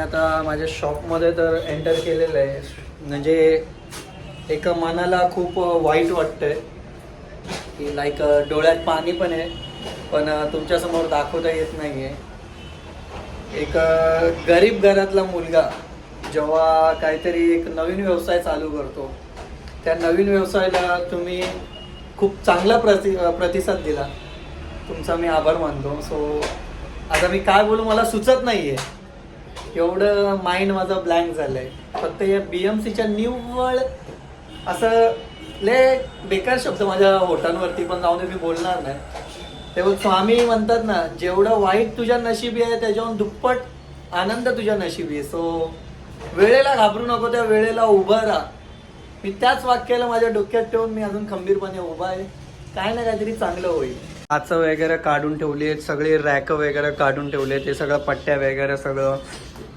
आता माझ्या शॉपमध्ये तर एंटर केलेलं आहे. म्हणजे एक मनाला खूप वाईट वाटतंय की लाईक डोळ्यात पाणी पण आहे, पण तुमच्यासमोर दाखवता येत नाही आहे. एक गरीब घरातला मुलगा जेव्हा काहीतरी एक नवीन व्यवसाय चालू करतो, त्या नवीन व्यवसायाला तुम्ही खूप चांगला प्रतिसाद दिला, तुमचा मी आभार मानतो. सो आता मी काय बोलू मला सुचत नाही आहे, एवढं माइंड माझं ब्लँक झालं आहे. फक्त या BMCच्या निव्वळ असं लय बेकार शब्द माझ्या होटांवरती पण जाऊन मी बोलणार नाही. तेव्हा स्वामी म्हणतात ना, जेवढं वाईट तुझ्या नशिबी आहे त्याच्याहून दुप्पट आनंद तुझ्या नशिबी आहे. सो वेळेला घाबरू नको, त्या वेळेला उभं राहा. मी त्याच वाक्याला माझ्या डोक्यात ठेवून मी अजून खंबीरपणे उभा आहे. काय ना काहीतरी चांगलं होईल. काचं वगैरे काढून ठेवली आहेत, सगळे रॅक वगैरे काढून ठेवले, ते सगळं पट्ट्या वगैरे सगळं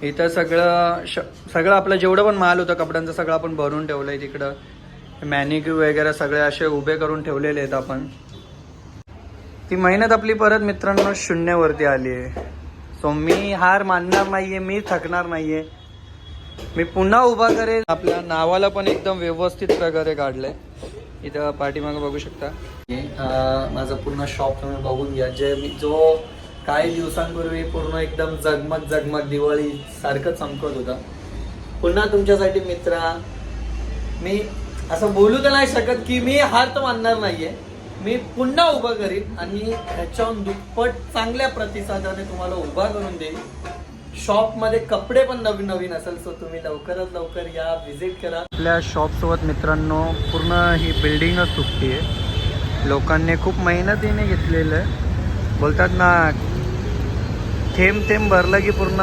इथं सगळं आपलं जेवढं पण माल होतं कपड्यांचं सगळं आपण भरून ठेवलं आहे. तिकडं मॅनिक्यू वगैरे सगळे असे उभे करून ठेवलेले आहेत आपण. ती मेहनत आपली परत मित्रांनो शून्यावरती आली आहे. सो मी हार मानणार नाहीये, मी थकणार नाहीये, मी पुन्हा उभा करेन. आपल्या नावाला पण एकदम व्यवस्थित प्रकारे काढलंय. इथं पाठीमागं बघू शकता. माझं पूर्ण शॉप तुम्ही बघून घ्या. जो काही दिवसांपूर्वी पूर्ण एकदम जगमग दिवाळी सारखं चमकत होता, पुन्हा तुमच्यासाठी मित्रा मी असं बोलू तर नाही शकत की मी हार तर मानणार नाहीये, मी पुन्हा उभं करीन आणि ह्याच्याहून दुप्पट चांगल्या प्रतिसादाने तुम्हाला उभा करून देईन. शॉपमध्ये कपडे पण नवीन असेल, सो तुम्ही लवकरात लवकर या, व्हिजिट करा. आपल्या शॉपसोबत मित्रांनो पूर्ण ही बिल्डिंगच तुटती आहे. लोकांनी खूप मेहनतीने घेतलेलं आहे. बोलतात ना, थेंब थेंब भरलं की पूर्ण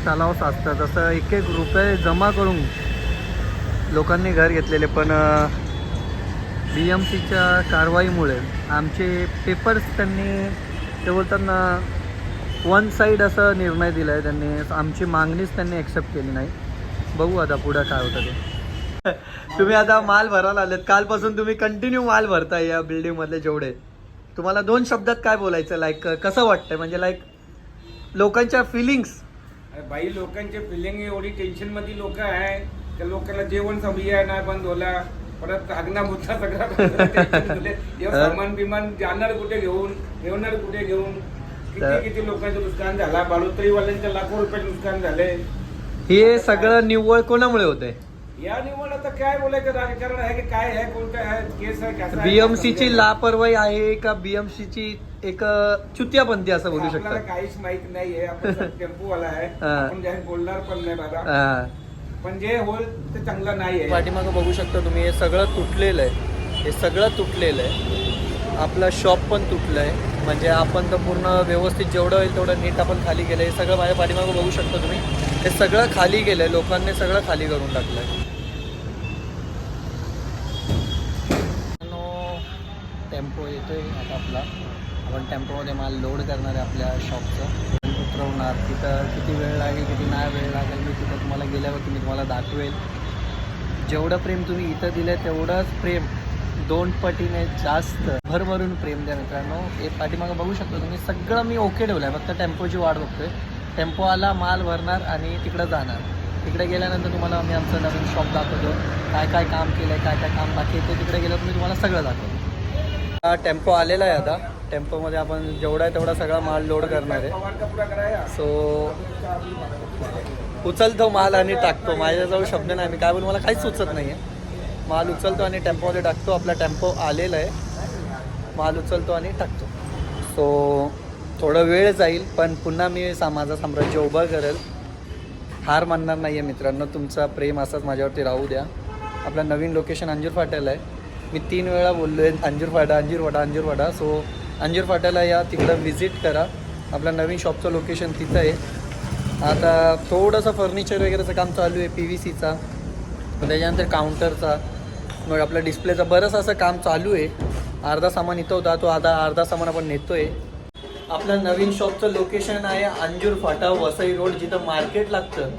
तलाव साचतं, तसं एक एक रुपये जमा करून लोकांनी घर घेतलेले. पण BMCच्या कारवाईमुळे आमचे पेपर्स त्यांनी ते बोलतात ना वन साईड असा निर्णय दिला आहे त्यांनी. आमची मागणीच त्यांनी ॲक्सेप्ट केली नाही. बघू आता पुढं काय होतं ते. तुम्ही आता माल भरायला आलेत, कालपासून तुम्ही कंटिन्यू माल भरताय या बिल्डिंगमधले जेवढे. तुम्हाला 2 शब्दात काय बोलायचं, लाईक कसं वाटतंय, म्हणजे लाईक लोकांच्या फिलिंग्स. बाई लोकांचे फिलिंग एवढी टेन्शनमध्ये लोक आहे, त्या लोकांना जेवण सबिया नाही बंद होला, परत आगना मुद्दा सगळा सामान बिमान जाणार कुठे घेऊन, ठेवणार कुठे घेऊन. किती लोकांचं नुकसान झाला, बाळोत्रीवाल्यांच्या लाखो रुपये नुकसान झाले. हे सगळं निव्वळ कोणामुळे होतंय? या निवड आता काय बोलायचं, राजकारण आहे की काय आहे, कोणतं आहे केस आहे, BMCची लापरवाही आहे का BMCची एक चुतियापंथी असं बोलू शकता? काहीच माहित नाहीये. आपण टेम्पोवाला आहे, आपण जाहीर बोलणार पण नाही बाबा. पण जे होईल ते चांगलं नाही आहे. पाठीमागं बघू शकता तुम्ही, हे सगळं तुटलेलं आहे. हे सगळं तुटलेलं आहे. आपलं शॉप पण तुटलं आहे. म्हणजे आपण तर पूर्ण व्यवस्थित जेवढं होईल तेवढं नीट आपण खाली केलं. हे सगळं माझ्या पाठीमागं बघू शकता तुम्ही, हे सगळं खाली गेलं आहे. लोकांनी सगळं खाली करून टाकलं आहे. टेम्पो येतोय आता आपला. आपण टेम्पोमध्ये माल लोड करणार आहे आपल्या शॉपचं, उतरवणार. तिथं किती वेळ लागेल किती नाही वेळ लागेल मी तिथं तुम्हाला गेल्यावरती मी तुम्हाला दाखवेल. जेवढं प्रेम तुम्ही इथं दिलं तेवढंच प्रेम 2 पटीने जास्त भरभरून प्रेम द्या मित्रांनो. हे पाठीमागं बघू शकतो तुम्ही, सगळं मी ओके ठेवलं आहे. फक्त टेम्पोची वाट बघतोय. टेम्पो आला, माल भरणार आणि तिकडं जाणार. तिकडे गेल्यानंतर तुम्हाला मी आमचं नवीन शॉप दाखवतो, काय काय काम केलं आहे, काय काय काम बाकी आहे ते. तिकडे गेलं मी तुम्हाला सगळं दाखवतो. टेम्पो आलेला आहे. आता टेम्पोमध्ये आपण जेवढा आहे तेवढा सगळा माल लोड करणार आहे. सो उचलतो माल आणि टाकतो. माझ्याजवळ शब्द नाही, मी काय बोलू मला काहीच सुचत नाही आहे. माल उचलतो आणि टेम्पोमध्ये टाकतो. आपला टेम्पो आलेला आहे, माल उचलतो आणि टाकतो. सो थोडं वेळ जाईल, पण पुन्हा मी माझं साम्राज्य उभं करेल. हार मानणार नाही आहे मित्रांनो. तुमचा प्रेम असाच माझ्यावरती राहू द्या. आपलं नवीन लोकेशन अंजूर फाट्याला आहे. मी 3 वेळा बोललो आहे अंजूर फाटा. सो अंजूर फाट्याला या, तिकडं व्हिजिट करा. आपलं नवीन शॉपचं लोकेशन तिथं आहे. आता थोडंसं फर्निचर वगैरेचं काम चालू आहे, PVCचा, त्याच्यानंतर काउंटरचा, मग आपलं डिस्प्लेचं बरंच असं काम चालू आहे. अर्धा सामान इथं होता, तो आता अर्धा सामान आपण नेतो आहे. आपलं नवीन शॉपचं लोकेशन आहे अंजूर फाटा, वसई रोड, जिथं मार्केट लागतं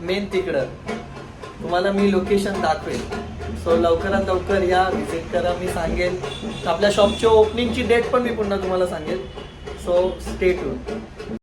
मेन तिकडं. तुम्हाला मी लोकेशन दाखवेल. सो लवकरात लवकर या, व्हिजिट करा. मी सांगेल आपल्या शॉपच्या ओपनिंगची डेट पण मी पुन्हा तुम्हाला सांगेल. So stay tune.